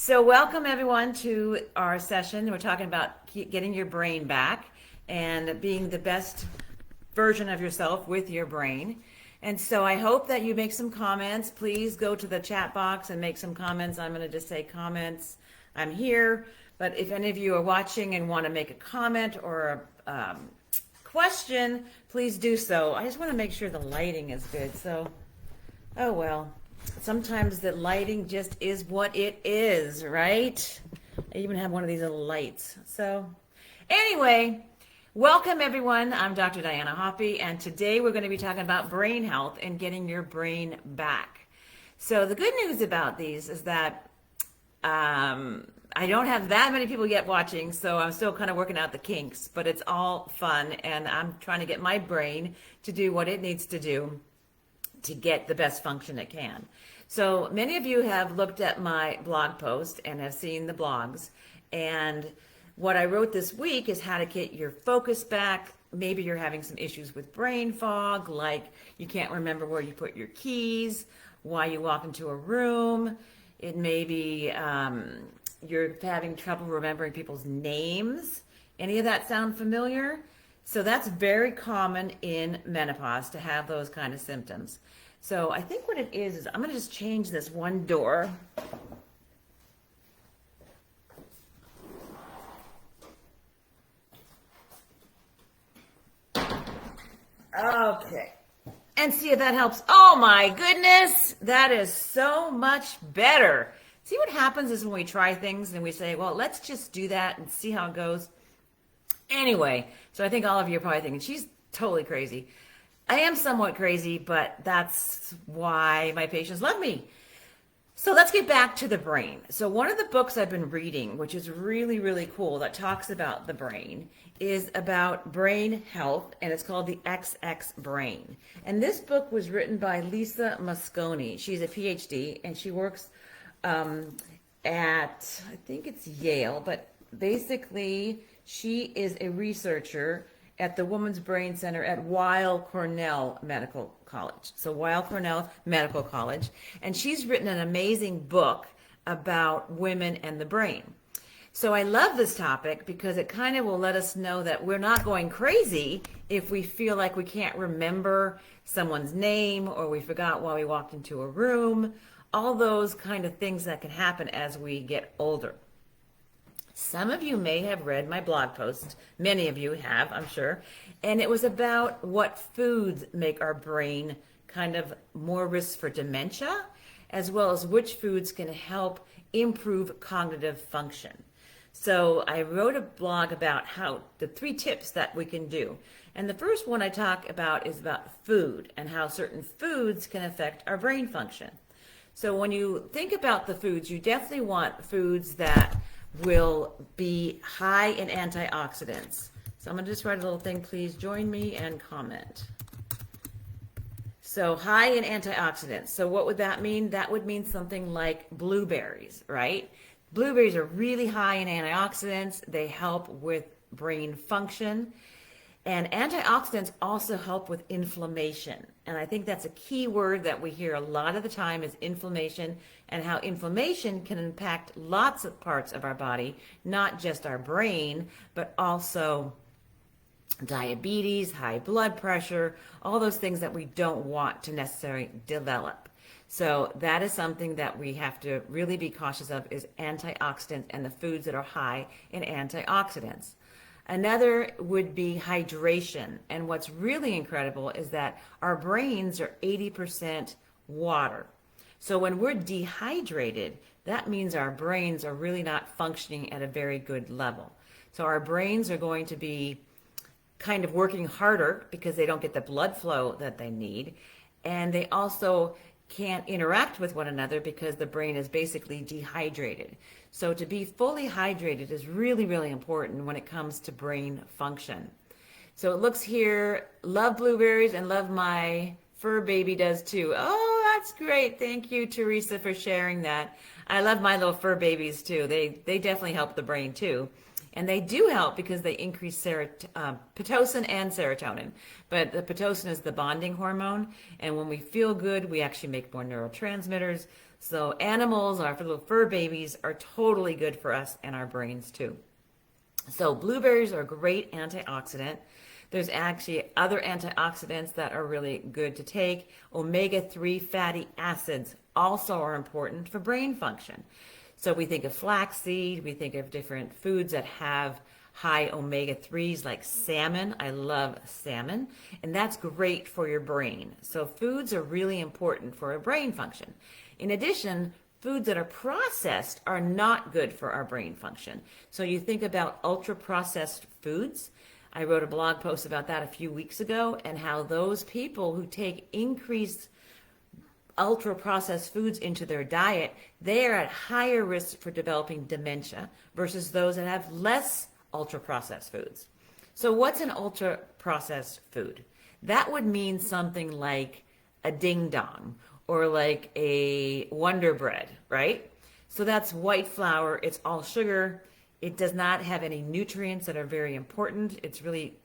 So, welcome everyone to our session. We're talking about getting your brain back and being the best version of yourself with your brain. And so, I hope that you make some comments. Please go to the chat box and make some comments. I'm going to just say comments. I'm here. But if any of you are watching and want to make a comment or a question, please do so. I just want to make sure the lighting is good. So, oh well. Sometimes the lighting just is what it is, right? I even have one of these little lights. So anyway, welcome everyone. I'm Dr. Diana Hoppy, and today we're going to be talking about brain health and getting your brain back. So the good news about these is that I don't have that many people yet watching, so I'm still kind of working out the kinks, but it's all fun, and I'm trying to get my brain to do what it needs to do to get the best function it can. So many of you have looked at my blog post and have seen the blogs. And what I wrote this week is how to get your focus back. Maybe you're having some issues with brain fog, like you can't remember where you put your keys, why you walk into a room. It may be you're having trouble remembering people's names. Any of that sound familiar? So that's very common in menopause to have those kind of symptoms. So I think what it is I'm going to just change this one door. Okay. And see if that helps. Oh my goodness, that is so much better. See what happens is when we try things and we say, well, let's just do that and see how it goes. Anyway, so I think all of you are probably thinking, she's totally crazy. I am somewhat crazy, but that's why my patients love me. So let's get back to the brain. So one of the books I've been reading, which is really, really cool, that talks about the brain, is about brain health, and it's called The XX Brain. And this book was written by Lisa Mosconi. She's a PhD, and she works at, I think it's Yale, but basically she is a researcher at the Women's Brain Center at Weill Cornell Medical College. So Weill Cornell Medical College. And she's written an amazing book about women and the brain. So I love this topic because it kind of will let us know that we're not going crazy if we feel like we can't remember someone's name or we forgot why we walked into a room. All those kind of things that can happen as we get older. Some of you may have read my blog post. Many of you have, I'm sure. And it was about what foods make our brain kind of more risk for dementia, as well as which foods can help improve cognitive function. So I wrote a blog about how the 3 tips that we can do. And the first one I talk about is about food and how certain foods can affect our brain function. So when you think about the foods, you definitely want foods that will be high in antioxidants. So I'm going to just write a little thing, please join me and comment. So high in antioxidants. So what would that mean? That would mean something like blueberries, right? Blueberries are really high in antioxidants. They help with brain function. And antioxidants also help with inflammation. And I think that's a key word that we hear a lot of the time is inflammation, and how inflammation can impact lots of parts of our body, not just our brain, but also diabetes, high blood pressure, all those things that we don't want to necessarily develop. So that is something that we have to really be cautious of, is antioxidants and the foods that are high in antioxidants. Another would be hydration. And what's really incredible is that our brains are 80% water. So when we're dehydrated, that means our brains are really not functioning at a very good level. So our brains are going to be kind of working harder because they don't get the blood flow that they need. And they also can't interact with one another because the brain is basically dehydrated. So to be fully hydrated is really, really important when it comes to brain function. So it looks here, love blueberries and love my fur baby does too. Oh, that's great. Thank you, Teresa, for sharing that. I love my little fur babies too. They definitely help the brain too. And they do help because they increase pitocin and serotonin. But the pitocin is the bonding hormone. And when we feel good, we actually make more neurotransmitters. So animals, our little fur babies, are totally good for us and our brains too. So blueberries are a great antioxidant. There's actually other antioxidants that are really good to take. Omega-3 fatty acids also are important for brain function. So we think of flaxseed, we think of different foods that have high omega-3s like salmon. I love salmon, and that's great for your brain. So foods are really important for our brain function. In addition, foods that are processed are not good for our brain function. So you think about ultra processed foods. I wrote a blog post about that a few weeks ago, and how those people who take increased ultra processed foods into their diet, they are at higher risk for developing dementia versus those that have less ultra processed foods. So what's an ultra processed food? That would mean something like a ding dong or like a Wonder Bread, right? So that's white flour, it's all sugar. It does not have any nutrients that are very important. It's really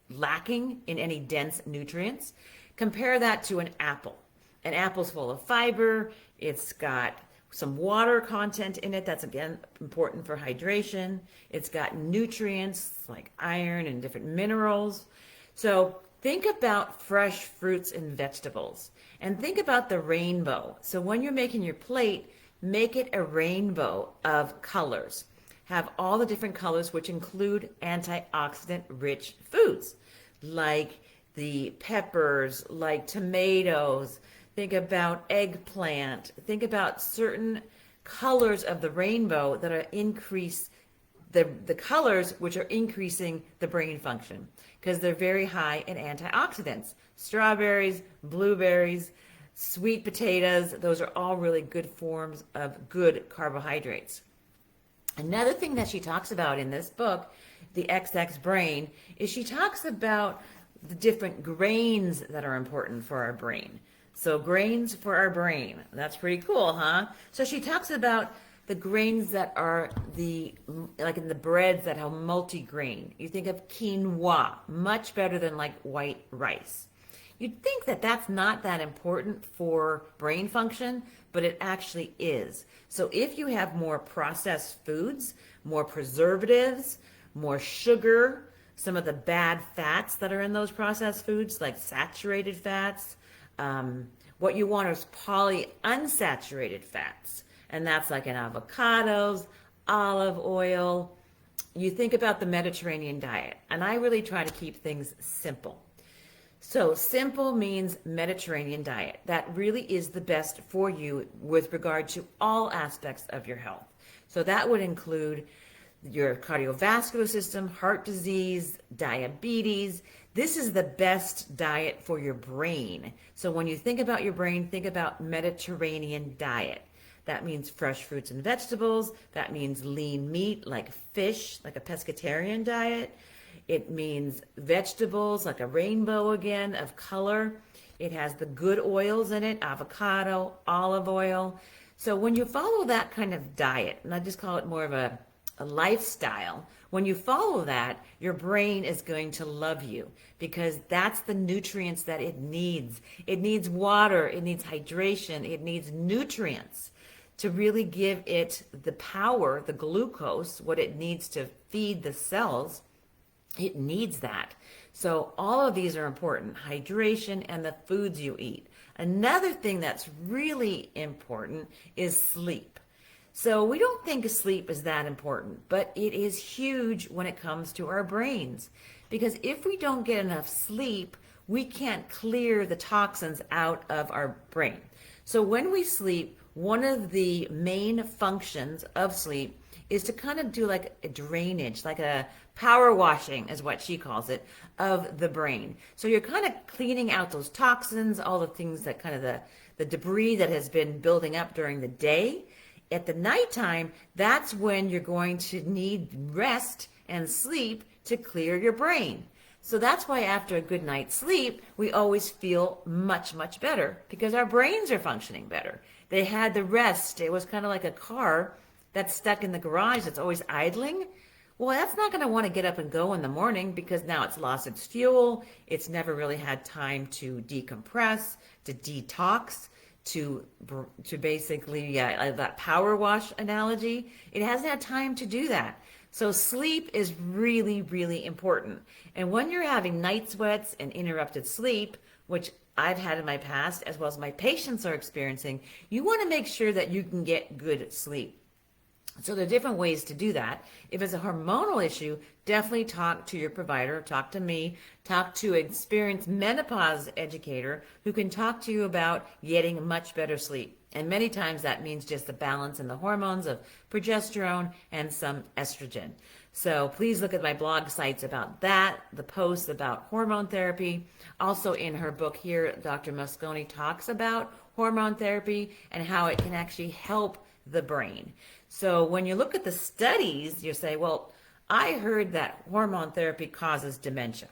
lacking in any dense nutrients. Compare that to an apple. An apple's full of fiber. It's got some water content in it. That's, again, important for hydration. It's got nutrients like iron and different minerals. So think about fresh fruits and vegetables. And think about the rainbow. So when you're making your plate, make it a rainbow of colors. Have all the different colors, which include antioxidant-rich foods, like the peppers, like tomatoes. Think about eggplant. Think about certain colors of the rainbow that are increase the colors which are increasing the brain function because they're very high in antioxidants. Strawberries, blueberries, sweet potatoes, those are all really good forms of good carbohydrates. Another thing that she talks about in this book, The XX Brain, is she talks about the different grains that are important for our brain. So grains for our brain. That's pretty cool, huh? So she talks about the grains that are like in the breads that have multigrain. You think of quinoa, much better than like white rice. You'd think that that's not that important for brain function, but it actually is. So if you have more processed foods, more preservatives, more sugar, some of the bad fats that are in those processed foods, like saturated fats, what you want is polyunsaturated fats. And that's like in avocados, olive oil. You think about the Mediterranean diet. And I really try to keep things simple. So simple means Mediterranean diet. That really is the best for you with regard to all aspects of your health. So that would include your cardiovascular system, heart disease, diabetes. This is the best diet for your brain. So when you think about your brain, think about Mediterranean diet. That means fresh fruits and vegetables. That means lean meat like fish, like a pescatarian diet. It means vegetables like a rainbow again of color. It has the good oils in it, avocado, olive oil. So when you follow that kind of diet, and I just call it more of a lifestyle, when you follow that, your brain is going to love you because that's the nutrients that it needs. It needs water, it needs hydration, it needs nutrients to really give it the power, the glucose, what it needs to feed the cells. It needs that. So all of these are important, hydration and the foods you eat. Another thing that's really important is sleep. So we don't think sleep is that important, but it is huge when it comes to our brains. Because if we don't get enough sleep, we can't clear the toxins out of our brain. So when we sleep, one of the main functions of sleep is to kind of do like a drainage, like a power washing is what she calls it, of the brain. So you're kind of cleaning out those toxins, all the things that kind of the debris that has been building up during the day. At the nighttime, that's when you're going to need rest and sleep to clear your brain. So that's why after a good night's sleep, we always feel much, much better because our brains are functioning better. They had the rest. It was kind of like a car that's stuck in the garage that's always idling. Well, that's not going to want to get up and go in the morning because now it's lost its fuel. It's never really had time to decompress, to detox. to basically, that power wash analogy. It hasn't had time to do that. So sleep is really, really important. And when you're having night sweats and interrupted sleep, which I've had in my past, as well as my patients are experiencing, you want to make sure that you can get good sleep. So there are different ways to do that. If it's a hormonal issue, definitely talk to your provider, talk to me, talk to an experienced menopause educator who can talk to you about getting much better sleep. And many times that means just a balance in the hormones of progesterone and some estrogen. So please look at my blog sites about that, the posts about hormone therapy. Also in her book here, Dr. Mosconi talks about hormone therapy and how it can actually help the brain. So when you look at the studies, you say, well, I heard that hormone therapy causes dementia.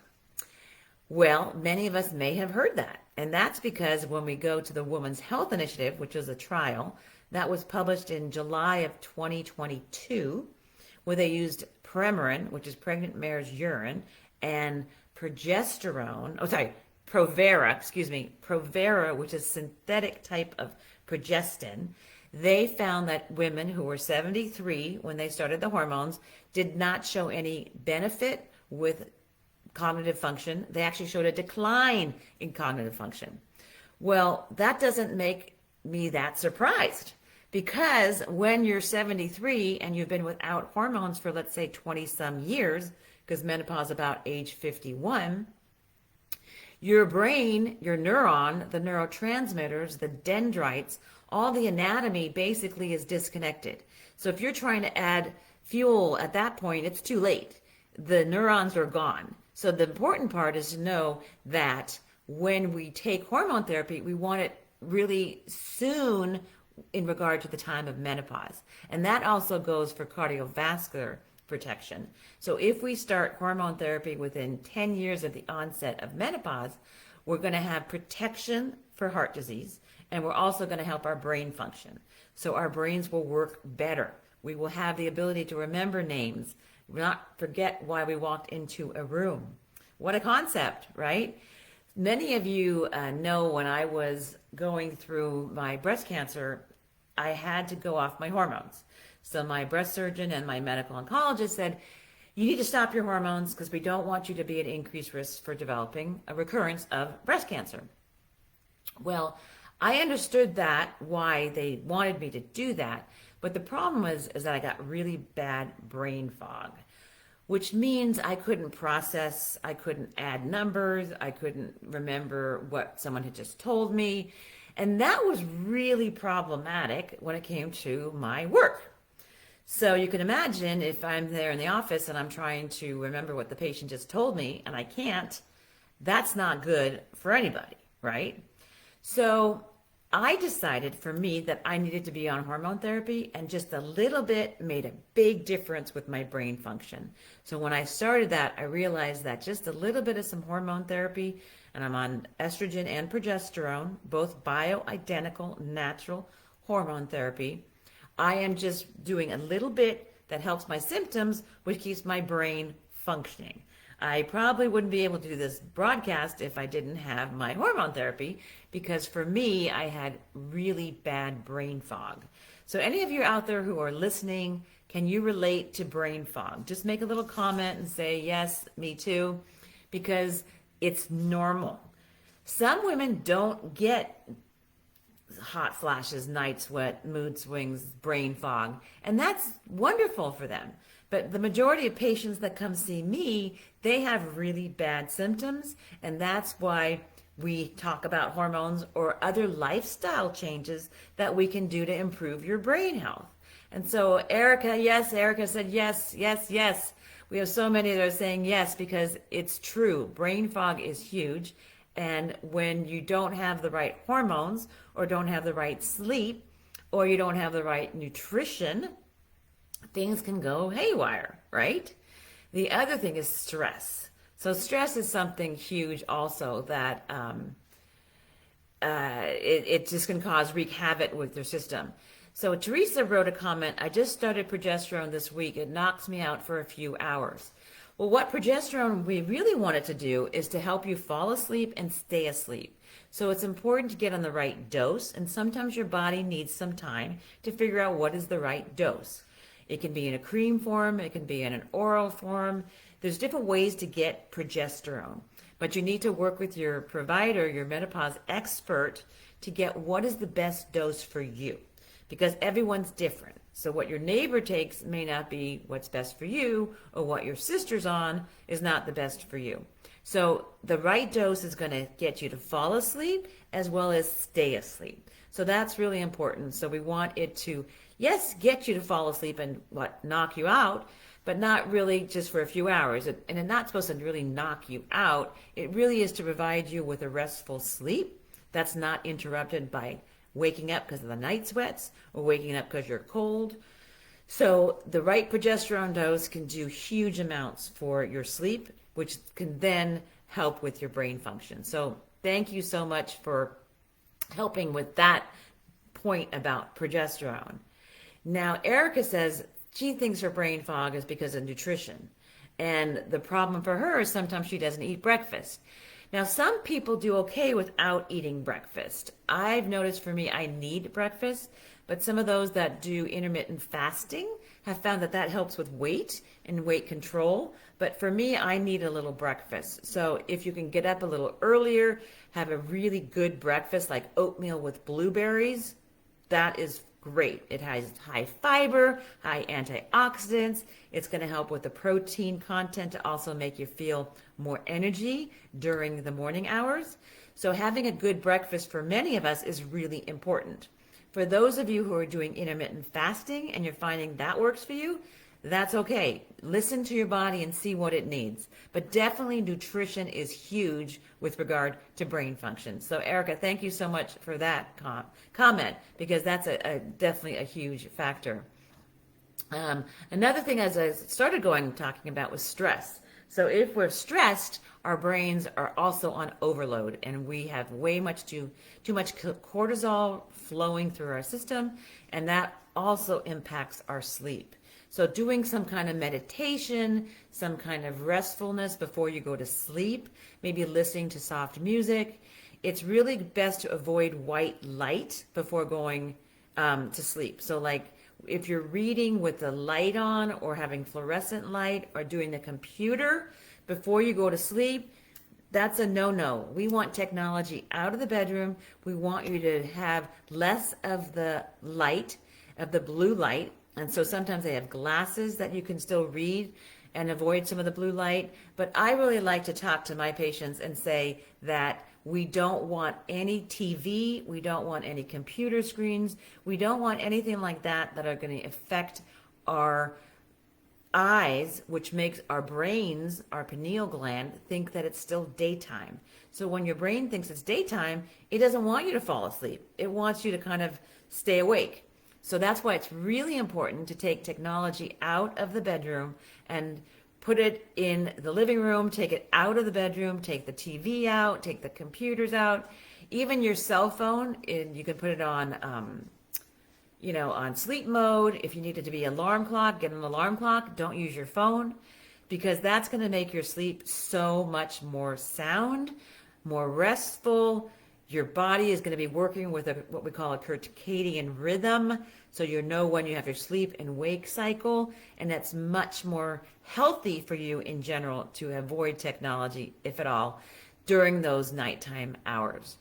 Well, many of us may have heard that. And that's because when we go to the Women's Health Initiative, which is a trial that was published in July of 2022, where they used Premarin, which is pregnant mare's urine, and Provera, which is synthetic type of progestin. They found that women who were 73 when they started the hormones did not show any benefit with cognitive function. They actually showed a decline in cognitive function. Well, that doesn't make me that surprised, because when you're 73 and you've been without hormones for, let's say, 20 some years, because menopause about age 51, your brain, your neuron, the neurotransmitters, the dendrites, all the anatomy basically is disconnected. So if you're trying to add fuel at that point, it's too late. The neurons are gone. So the important part is to know that when we take hormone therapy, we want it really soon in regard to the time of menopause. And that also goes for cardiovascular protection. So if we start hormone therapy within 10 years of the onset of menopause, we're going to have protection for heart disease, and we're also going to help our brain function. So our brains will work better. We will have the ability to remember names, not forget why we walked into a room. What a concept, right? Many of you know when I was going through my breast cancer, I had to go off my hormones. So my breast surgeon and my medical oncologist said, you need to stop your hormones because we don't want you to be at increased risk for developing a recurrence of breast cancer. Well, I understood that, why they wanted me to do that. But the problem is that I got really bad brain fog, which means I couldn't process, I couldn't add numbers, I couldn't remember what someone had just told me. And that was really problematic when it came to my work. So you can imagine if I'm there in the office and I'm trying to remember what the patient just told me and I can't, that's not good for anybody, right? So I decided for me that I needed to be on hormone therapy, and just a little bit made a big difference with my brain function. So when I started that, I realized that just a little bit of some hormone therapy, and I'm on estrogen and progesterone, both bioidentical natural hormone therapy. I am just doing a little bit that helps my symptoms, which keeps my brain functioning. I probably wouldn't be able to do this broadcast if I didn't have my hormone therapy, because for me, I had really bad brain fog. So any of you out there who are listening, can you relate to brain fog? Just make a little comment and say, yes, me too, because it's normal. Some women don't get hot flashes, night sweat, mood swings, brain fog, and that's wonderful for them. But the majority of patients that come see me, they have really bad symptoms, and that's why we talk about hormones or other lifestyle changes that we can do to improve your brain health. And so Erica said yes, yes, yes. We have so many that are saying yes, because it's true. Brain fog is huge. And when you don't have the right hormones, or don't have the right sleep, or you don't have the right nutrition, things can go haywire, right? The other thing is stress. So stress is something huge also that it just can wreak havoc with your system. So Teresa wrote a comment, I just started progesterone this week. It knocks me out for a few hours. Well, what progesterone we really want it to do is to help you fall asleep and stay asleep. So it's important to get on the right dose, and sometimes your body needs some time to figure out what is the right dose. It can be in a cream form, it can be in an oral form. There's different ways to get progesterone, but you need to work with your provider, your menopause expert, to get what is the best dose for you, because everyone's different. So what your neighbor takes may not be what's best for you, or what your sister's on is not the best for you. So the right dose is going to get you to fall asleep as well as stay asleep. So that's really important. So we want it to, yes, get you to fall asleep and knock you out, but not really just for a few hours. And it's not supposed to really knock you out. It really is to provide you with a restful sleep that's not interrupted by waking up because of the night sweats or waking up because you're cold. So the right progesterone dose can do huge amounts for your sleep, which can then help with your brain function. So thank you so much for helping with that point about progesterone. Now, Erica says she thinks her brain fog is because of nutrition. And the problem for her is sometimes she doesn't eat breakfast. Now, some people do okay without eating breakfast. I've noticed for me, I need breakfast, but some of those that do intermittent fasting have found that that helps with weight and weight control. But for me, I need a little breakfast. So if you can get up a little earlier, have a really good breakfast like oatmeal with blueberries, that is great. It has high fiber, high antioxidants. It's going to help with the protein content to also make you feel more energy during the morning hours. So having a good breakfast for many of us is really important. For those of you who are doing intermittent fasting and you're finding that works for you, that's okay. Listen to your body and see what it needs. But definitely nutrition is huge with regard to brain function. So Erica, thank you so much for that comment, because that's definitely a huge factor. Another thing, as I started talking about, was stress. So if we're stressed, our brains are also on overload, and we have too much cortisol flowing through our system, and that also impacts our sleep. So doing some kind of meditation, some kind of restfulness before you go to sleep, maybe listening to soft music. It's really best to avoid white light before going to sleep. So like if you're reading with the light on or having fluorescent light or doing the computer before you go to sleep, that's a no-no. We want technology out of the bedroom. We want you to have less of the light, of the blue light. And so sometimes they have glasses that you can still read and avoid some of the blue light. But I really like to talk to my patients and say that we don't want any TV, we don't want any computer screens, we don't want anything like that that are going to affect our eyes, which makes our brains, our pineal gland, think that it's still daytime. So when your brain thinks it's daytime, it doesn't want you to fall asleep. It wants you to kind of stay awake. So that's why it's really important to take technology out of the bedroom and put it in the living room, take it out of the bedroom, take the TV out, take the computers out, even your cell phone, and you can put it on, on sleep mode. If you need it to be alarm clock, get an alarm clock. Don't use your phone, because that's going to make your sleep so much more sound, more restful. Your body is going to be working with what we call a circadian rhythm. So you know when you have your sleep and wake cycle, and that's much more healthy for you in general to avoid technology, if at all, during those nighttime hours.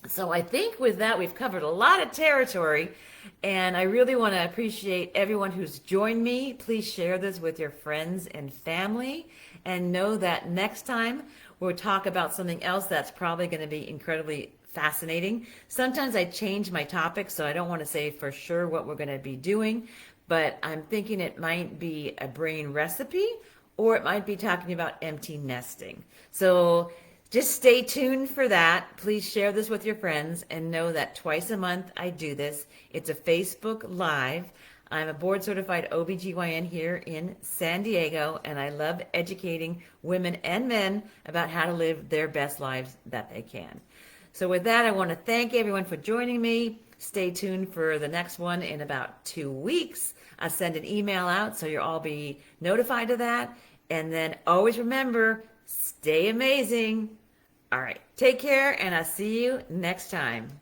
So I think with that, we've covered a lot of territory, and I really want to appreciate everyone who's joined me. Please share this with your friends and family, and know that next time we'll talk about something else that's probably going to be incredibly fascinating. Sometimes I change my topics, so I don't want to say for sure what we're going to be doing, but I'm thinking it might be a brain recipe, or it might be talking about empty nesting. So just stay tuned for that. Please share this with your friends, and know that twice a month I do this. It's a Facebook Live. I'm a board-certified OBGYN here in San Diego, and I love educating women and men about how to live their best lives that they can. So with that, I want to thank everyone for joining me. Stay tuned for the next one in about 2 weeks. I'll send an email out so you'll all be notified of that. And then always remember, stay amazing. All right. Take care, and I'll see you next time.